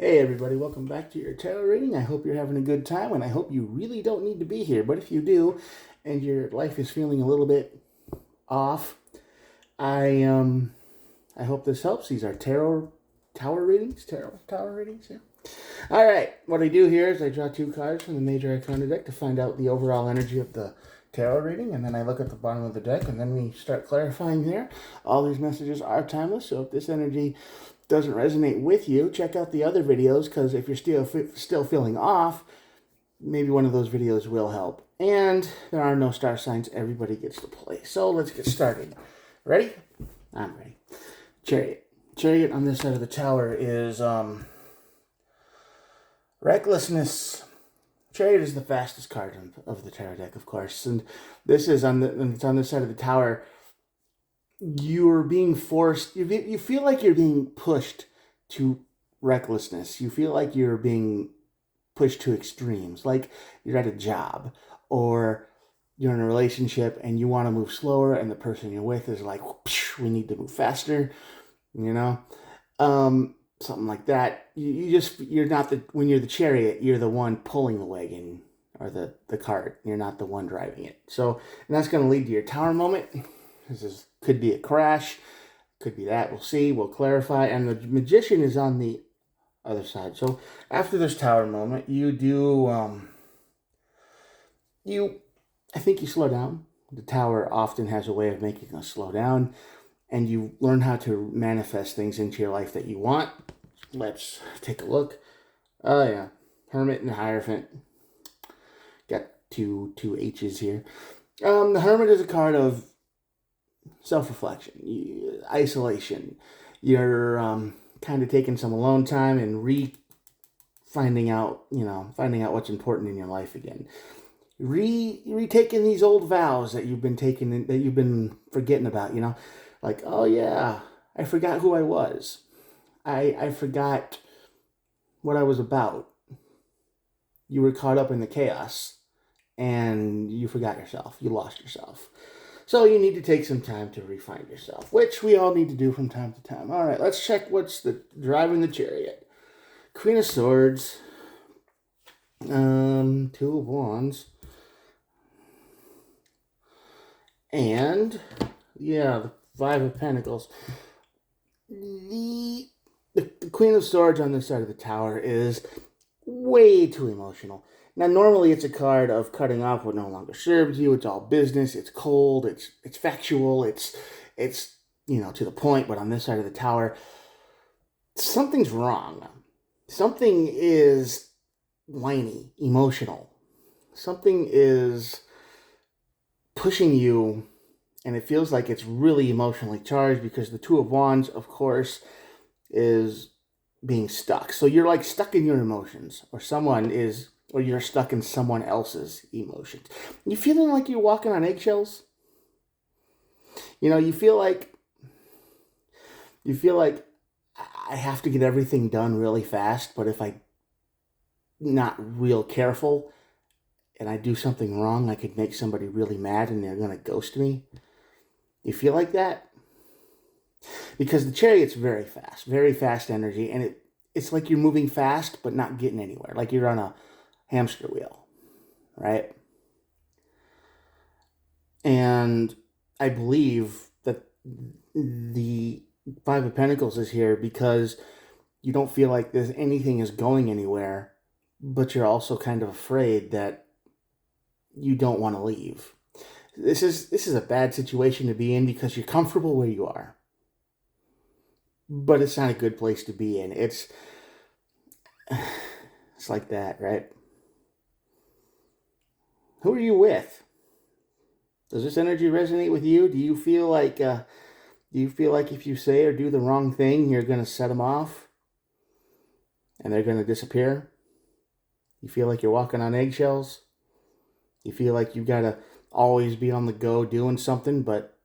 Hey everybody, welcome back to your tarot reading. I hope you're having a good time, and I hope you really don't need to be here. But if you do, and your life is feeling a little bit off, I I hope this helps. These are tarot tower readings. Tarot tower readings, yeah. All right, what I do here is I draw two cards from the Major Arcana deck to find out the overall energy of the tarot reading, and then I look at the bottom of the deck, and then we start clarifying there. All these messages are timeless, so if this energy doesn't resonate with you, check out the other videos, because if you're still feeling off, maybe one of those videos will help. And there are no star signs. Everybody gets to play. So let's get started. Ready? I'm ready. Chariot. Chariot on this side of the tower is recklessness. Chariot is the fastest card of the tarot deck, of course. And this is it's on this side of the tower. You're being forced, you feel like you're being pushed to recklessness. You feel like you're being pushed to extremes, like you're at a job or you're in a relationship and you want to move slower, and the person you're with is like, we need to move faster, you know? Something like that. You're not when you're the chariot, you're the one pulling the wagon or the cart. You're not the one driving it. So, and that's going to lead to your tower moment. Could be a crash, could be that. We'll see. We'll clarify. And the magician is on the other side. So after this tower moment, you do I think you slow down. The tower often has a way of making us slow down, and you learn how to manifest things into your life that you want. Let's take a look. Oh yeah, Hermit and Hierophant. Got two H's here. The Hermit is a card of self-reflection, isolation. You're kind of taking some alone time and finding out what's important in your life again. Retaking these old vows that you've been forgetting about. Like, oh yeah, I forgot who I was. I forgot what I was about. You were caught up in the chaos, and you forgot yourself. You lost yourself. So you need to take some time to refine yourself, which we all need to do from time to time. All right, let's check what's driving the chariot. Queen of Swords, Two of Wands, and yeah, the Five of Pentacles. The Queen of Swords on this side of the tower is way too emotional. Now, normally it's a card of cutting off what no longer serves you. It's all business. It's cold. It's factual. It's to the point. But on this side of the tower, something's wrong. Something is whiny, emotional. Something is pushing you, and it feels like it's really emotionally charged, because the Two of Wands, of course, is being stuck. So you're like stuck in your emotions, or you're stuck in someone else's emotions. You feeling like you're walking on eggshells? You feel like I have to get everything done really fast, but if I'm not real careful and I do something wrong, I could make somebody really mad and they're going to ghost me. You feel like that? Because the chariot's very fast energy, and it's like you're moving fast but not getting anywhere, like you're on a hamster wheel, right? And I believe that the Five of Pentacles is here because you don't feel like anything is going anywhere, but you're also kind of afraid that you don't want to leave. This is a bad situation to be in, because you're comfortable where you are, but it's not a good place to be in. It's like that, right? Who are you with? Does this energy resonate with you? Do you feel like if you say or do the wrong thing, you're going to set them off and they're going to disappear? You feel like you're walking on eggshells? You feel like you got to always be on the go doing something, but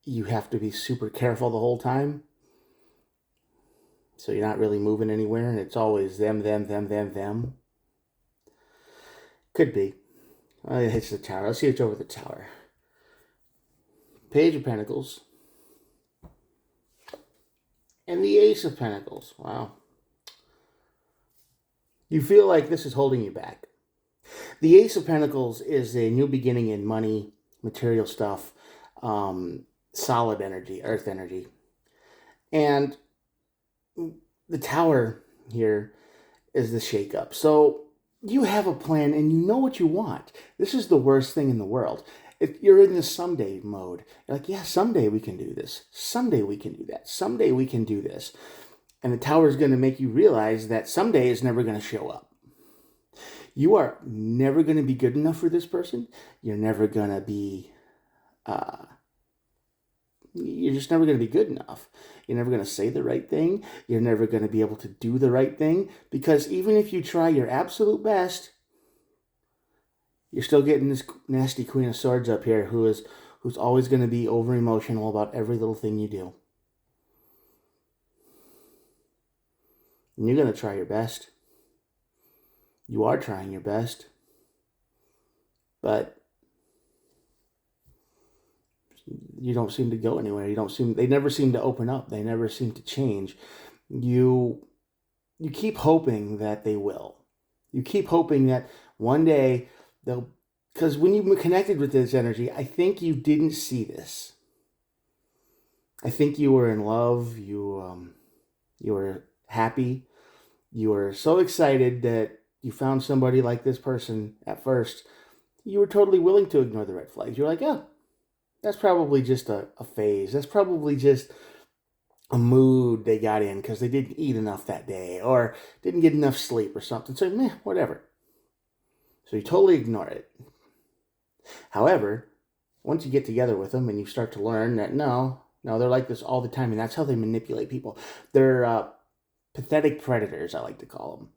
you have to be super careful the whole time? So you're not really moving anywhere, and it's always them. Could be. Oh, it hits the tower. Let's see what's over the tower. Page of Pentacles. And the Ace of Pentacles. Wow. You feel like this is holding you back. The Ace of Pentacles is a new beginning in money, material stuff, solid energy, earth energy. And the Tower here is the shakeup. So you have a plan and you know what you want. This is the worst thing in the world. If you're in the someday mode, you're like, yeah, someday we can do this. Someday we can do that. Someday we can do this. And the Tower is going to make you realize that someday is never going to show up. You are never going to be good enough for this person. You're never going to be, you're just never going to be good enough. You're never going to say the right thing. You're never going to be able to do the right thing, because even if you try your absolute best, you're still getting this nasty Queen of Swords up here who's always going to be over emotional about every little thing you do. And you're going to try your best. You are trying your best. But you don't seem to go anywhere. They never seem to open up. They never seem to change. You keep hoping that they will. You keep hoping that one day they'll, because when you connected with this energy, I think you didn't see this. I think you were in love. You were happy. You were so excited that you found somebody like this person at first. You were totally willing to ignore the red flags. You're like, oh, that's probably just a phase. That's probably just a mood they got in because they didn't eat enough that day or didn't get enough sleep or something. So, meh, whatever. So you totally ignore it. However, once you get together with them and you start to learn that no, they're like this all the time, and that's how they manipulate people. They're pathetic predators, I like to call them.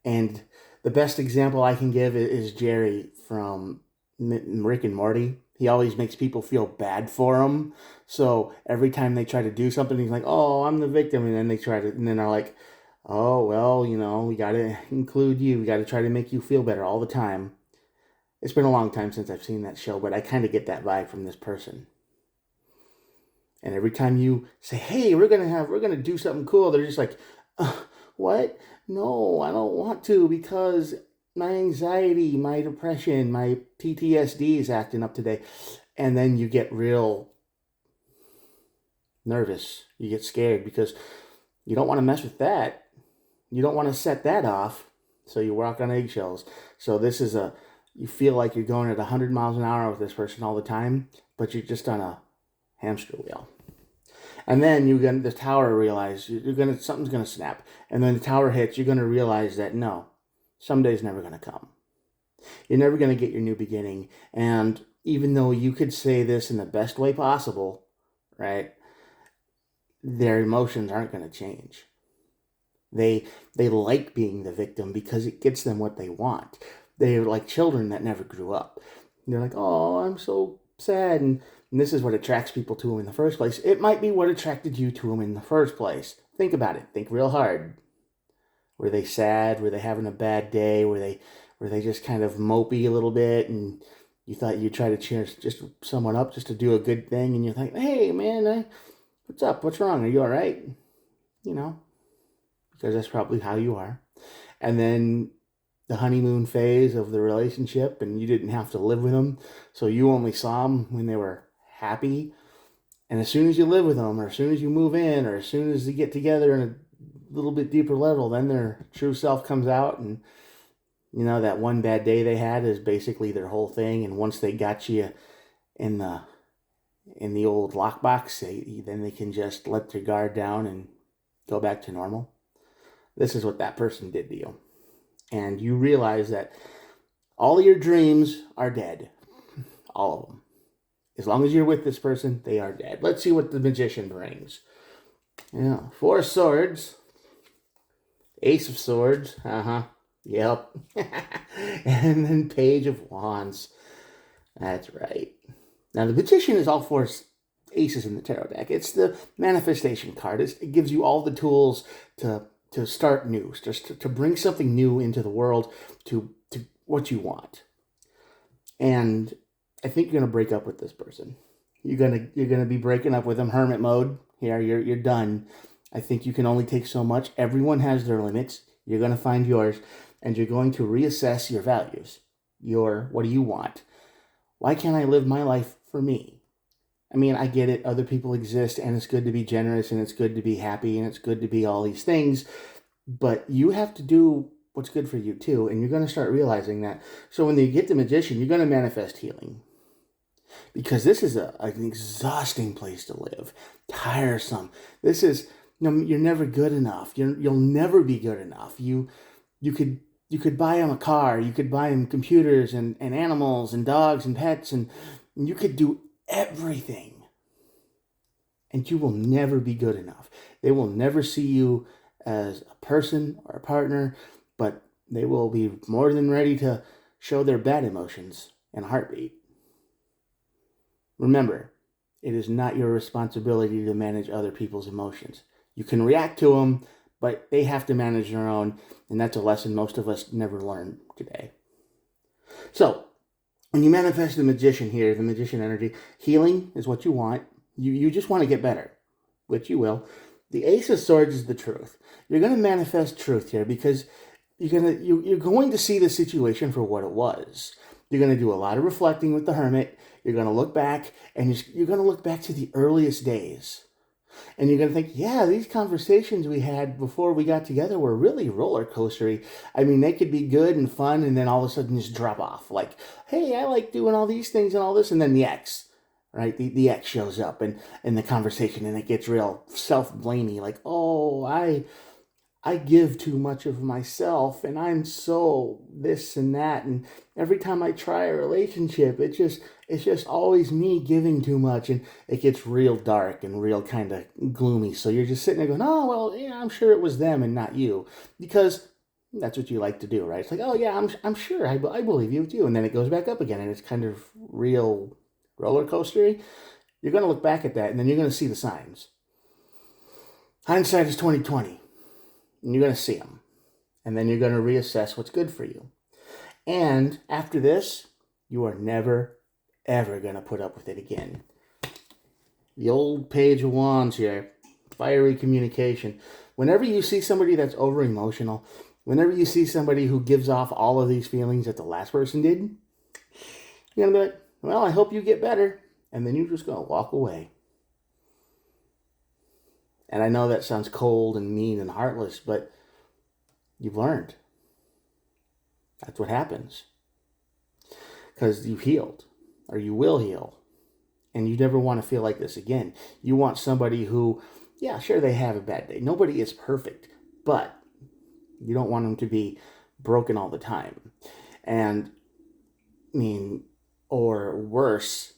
And the best example I can give is Jerry from Rick and Morty. He always makes people feel bad for him. So every time they try to do something, he's like, oh, I'm the victim. And then and then they're like, oh, well, we got to include you. We got to try to make you feel better all the time. It's been a long time since I've seen that show, but I kind of get that vibe from this person. And every time you say, hey, we're going to do something cool, they're just like, what? No, I don't want to, because my anxiety, my depression, my PTSD is acting up today. And then you get real nervous. You get scared because you don't want to mess with that. You don't want to set that off. So you walk on eggshells. So this is you feel like you're going at 100 miles an hour with this person all the time, but you're just on a hamster wheel. And then the Tower realize something's gonna snap. And then the Tower hits, you're gonna realize that no, someday's never gonna come. You're never gonna get your new beginning. And even though you could say this in the best way possible, right? Their emotions aren't gonna change. They like being the victim because it gets them what they want. They're like children that never grew up. They're like, oh, I'm so sad. And this is what attracts people to him in the first place. It might be what attracted you to him in the first place. Think about it. Think real hard. Were they sad? Were they having a bad day? Were they just kind of mopey a little bit, and you thought you'd try to cheer just someone up just to do a good thing, and you're like, hey, man, what's up? What's wrong? Are you all right? Because that's probably how you are. And then the honeymoon phase of the relationship, and you didn't have to live with them, so you only saw them when they were happy. And as soon as you live with them, or as soon as you move in, or as soon as you get together in a little bit deeper level, then their true self comes out, and that one bad day they had is basically their whole thing. And once they got you in the old lockbox, then they can just let their guard down and go back to normal. This is what that person did to you. And you realize that all your dreams are dead. All of them. As long as you're with this person, they are dead. Let's see what the Magician brings. Yeah, 4 swords. Ace of Swords. Yep. And then Page of Wands. That's right. Now, the Magician is all 4 aces in the tarot deck. It's the manifestation card. It gives you all the tools to start new, just to bring something new into the world, to what you want. And I think you're gonna break up with this person. You're gonna be breaking up with them. Hermit mode. Here, you're done. I think you can only take so much. Everyone has their limits. You're going to find yours, and you're going to reassess your values. What do you want? Why can't I live my life for me? I mean, I get it. Other people exist, and it's good to be generous, and it's good to be happy, and it's good to be all these things. But you have to do what's good for you too, and you're going to start realizing that. So when you get the Magician, you're going to manifest healing. Because this is an exhausting place to live. Tiresome. This is, you're never good enough. You'll never be good enough. You could buy him a car. You could buy him computers and animals and dogs and pets, and you could do everything. And you will never be good enough. They will never see you as a person or a partner, but they will be more than ready to show their bad emotions in a heartbeat. Remember, it is not your responsibility to manage other people's emotions. You can react to them, but they have to manage their own, and that's a lesson most of us never learn today. So, when you manifest the Magician here, the Magician energy, healing is what you want. You just want to get better, which you will. The Ace of Swords is the truth. You're going to manifest truth here because you're going to see the situation for what it was. You're going to do a lot of reflecting with the Hermit. You're going to look back, and you're going to look back to the earliest days. And you're going to think, yeah, these conversations we had before we got together were really roller coastery. I mean, they could be good and fun, and then all of a sudden just drop off. Like, hey, I like doing all these things and all this. And then the X, right? The X shows up in the conversation, and it gets real self-blamey. Like, oh, I give too much of myself, and I'm so this and that, and every time I try a relationship, it's just always me giving too much, and it gets real dark and real kind of gloomy. So you're just sitting there going, oh, well, yeah, I'm sure it was them and not you, because that's what you like to do, right? It's like, oh yeah, I'm sure, I believe you too, and then it goes back up again, and it's kind of real roller coastery. You're going to look back at that, and then you're going to see the signs. Hindsight is 20/20. And you're going to see them. And then you're going to reassess what's good for you. And after this, you are never, ever going to put up with it again. The old Page of Wands here, fiery communication. Whenever you see somebody that's over emotional, whenever you see somebody who gives off all of these feelings that the last person did, you're going to be like, well, I hope you get better. And then you're just going to walk away. And I know that sounds cold and mean and heartless, but you've learned. That's what happens. Because you've healed, or you will heal. And you never want to feel like this again. You want somebody who, yeah, sure, they have a bad day. Nobody is perfect, but you don't want them to be broken all the time. And, I mean, or worse,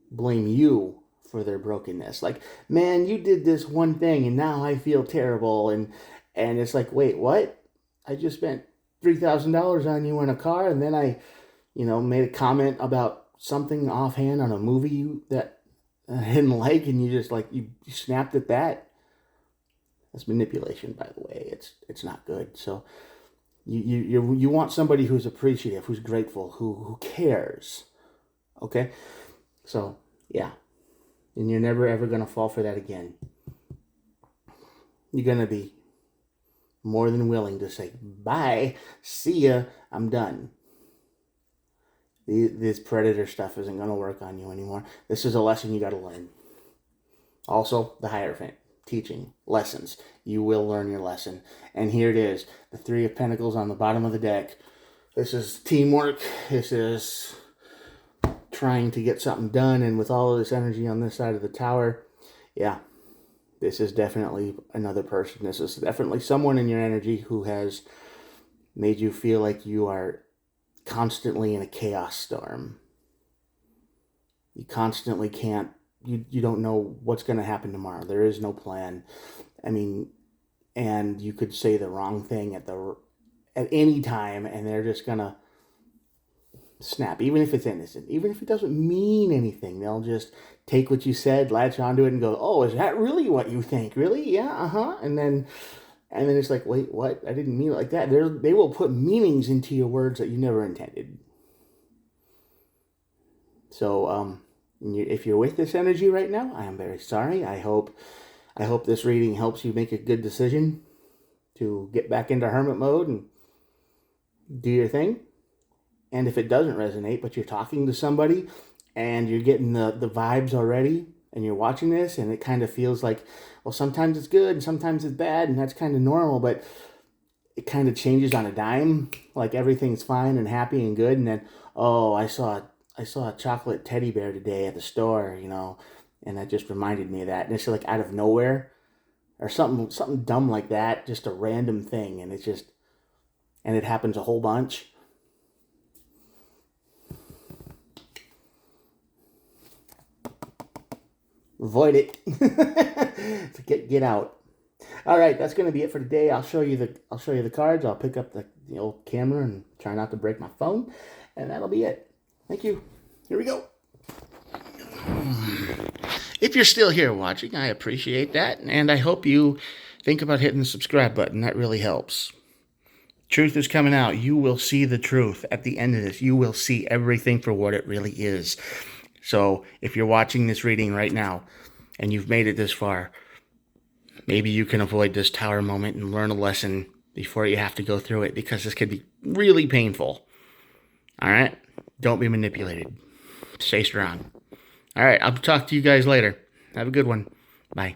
blame you for their brokenness. Like, man, you did this one thing and now I feel terrible. And it's like, wait, what? I just spent $3,000 on you in a car, and then I, made a comment about something offhand on a movie that I didn't like, and you just like, you snapped at that. That's manipulation, by the way. It's not good. So you want somebody who's appreciative, who's grateful, who cares. Okay? So, yeah. And you're never, ever going to fall for that again. You're going to be more than willing to say, bye, see ya, I'm done. This predator stuff isn't going to work on you anymore. This is a lesson you got to learn. Also, the Hierophant, teaching, lessons. You will learn your lesson. And here it is, the Three of Pentacles on the bottom of the deck. This is teamwork. This is trying to get something done, and with all of this energy on this side of the tower, yeah, this is definitely another person. This is definitely someone in your energy who has made you feel like you are constantly in a chaos storm. You constantly can't, you don't know what's going to happen tomorrow. There is no plan. I mean, and you could say the wrong thing at any time, and they're just going to snap, even if it's innocent, even if it doesn't mean anything. They'll just take what you said, latch onto it, and go, oh, is that really what you think? Really? Yeah, uh-huh. And then it's like, wait, what? I didn't mean it like that. They will put meanings into your words that you never intended. So, if you're with this energy right now, I am very sorry. I hope this reading helps you make a good decision. to get back into hermit mode and do your thing. And if it doesn't resonate, but you're talking to somebody and you're getting the vibes already, and you're watching this and it kind of feels like, well, sometimes it's good and sometimes it's bad, and that's kind of normal, but it kind of changes on a dime. Like everything's fine and happy and good, and then, oh, I saw a chocolate teddy bear today at the store, and that just reminded me of that. And it's like out of nowhere, or something dumb like that, just a random thing, and it happens a whole bunch. Avoid it. Get out. All right, that's going to be it for today. I'll show you the cards. I'll pick up the old camera and try not to break my phone, and that'll be it. Thank you. Here we go. If you're still here watching, I appreciate that, and I hope you think about hitting the subscribe button. That really helps. Truth is coming out. You will see the truth at the end of this. You will see everything for what it really is. So if you're watching this reading right now and you've made it this far, maybe you can avoid this tower moment and learn a lesson before you have to go through it, because this could be really painful. All right? Don't be manipulated. Stay strong. All right, I'll talk to you guys later. Have a good one. Bye.